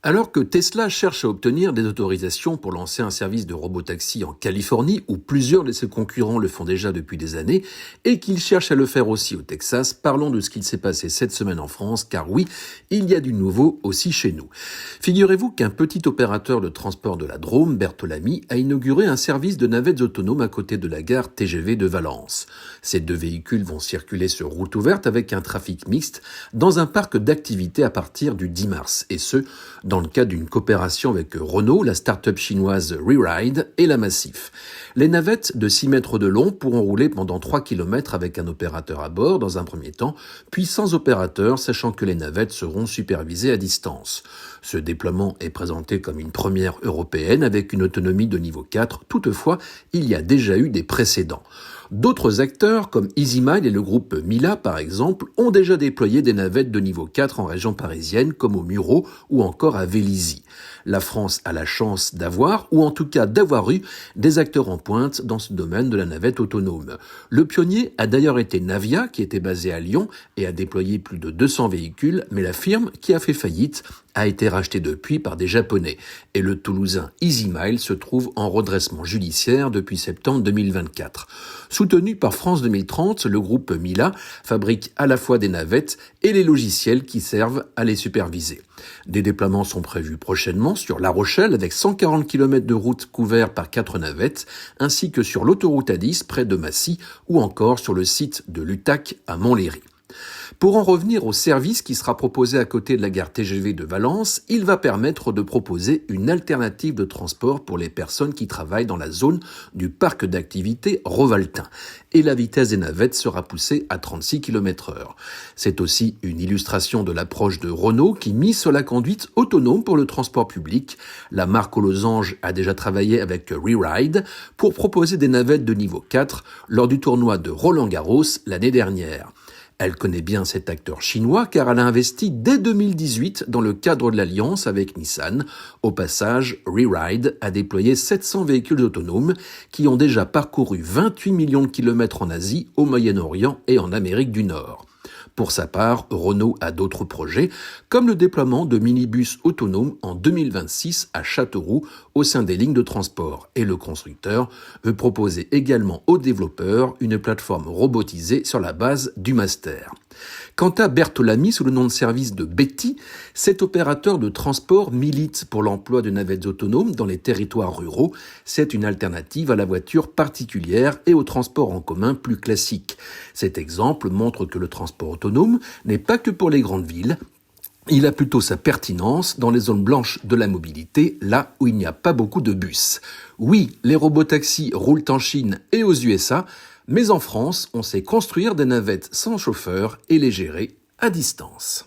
Alors que Tesla cherche à obtenir des autorisations pour lancer un service de robotaxi en Californie, où plusieurs de ses concurrents le font déjà depuis des années, et qu'il cherche à le faire aussi au Texas, parlons de ce qu'il s'est passé cette semaine en France, car oui, il y a du nouveau aussi chez nous. Figurez-vous qu'un petit opérateur de transport de la Drôme, Bertolami, a inauguré un service de navettes autonomes à côté de la gare TGV de Valence. Ces deux véhicules vont circuler sur route ouverte avec un trafic mixte dans un parc d'activités à partir du 10 mars, et ce, dans le cadre d'une coopération avec Renault, la start-up chinoise ReRide et la Massif. Les navettes de 6 mètres de long pourront rouler pendant 3 km avec un opérateur à bord dans un premier temps, puis sans opérateur, sachant que les navettes seront supervisées à distance. Ce déploiement est présenté comme une première européenne avec une autonomie de niveau 4. Toutefois, il y a déjà eu des précédents. D'autres acteurs, comme EasyMile et le groupe Mila par exemple, ont déjà déployé des navettes de niveau 4 en région parisienne, comme au Mureau ou encore à Vélizy. La France a la chance d'avoir, ou en tout cas d'avoir eu, des acteurs en pointe dans ce domaine de la navette autonome. Le pionnier a d'ailleurs été Navia, qui était basé à Lyon et a déployé plus de 200 véhicules, mais la firme, qui a fait faillite, a été rachetée depuis par des Japonais. Et le Toulousain EasyMile se trouve en redressement judiciaire depuis septembre 2024. Soutenu par France 2030, le groupe Mila fabrique à la fois des navettes et les logiciels qui servent à les superviser. Des déploiements sont prévus prochainement sur La Rochelle avec 140 km de route couverts par 4 navettes, ainsi que sur l'autoroute A10 près de Massy ou encore sur le site de l'UTAC à Montlhéry. Pour en revenir au service qui sera proposé à côté de la gare TGV de Valence, il va permettre de proposer une alternative de transport pour les personnes qui travaillent dans la zone du parc d'activités Rovaltin. Et la vitesse des navettes sera poussée à 36 km/h. C'est aussi une illustration de l'approche de Renault qui mise sur la conduite autonome pour le transport public. La marque aux losanges a déjà travaillé avec ReRide pour proposer des navettes de niveau 4 lors du tournoi de Roland-Garros l'année dernière. Elle connaît bien cet acteur chinois car elle a investi dès 2018 dans le cadre de l'alliance avec Nissan. Au passage, ReRide a déployé 700 véhicules autonomes qui ont déjà parcouru 28 millions de kilomètres en Asie, au Moyen-Orient et en Amérique du Nord. Pour sa part, Renault a d'autres projets, comme le déploiement de minibus autonomes en 2026 à Châteauroux au sein des lignes de transport. Et le constructeur veut proposer également aux développeurs une plateforme robotisée sur la base du master. Quant à Bertolami, sous le nom de service de Betty, cet opérateur de transport milite pour l'emploi de navettes autonomes dans les territoires ruraux. C'est une alternative à la voiture particulière et au transport en commun plus classique. Cet exemple montre que le transport autonome n'est pas que pour les grandes villes. Il a plutôt sa pertinence dans les zones blanches de la mobilité, là où il n'y a pas beaucoup de bus. Oui, les robotaxis roulent en Chine et aux USA, mais en France, on sait construire des navettes sans chauffeur et les gérer à distance.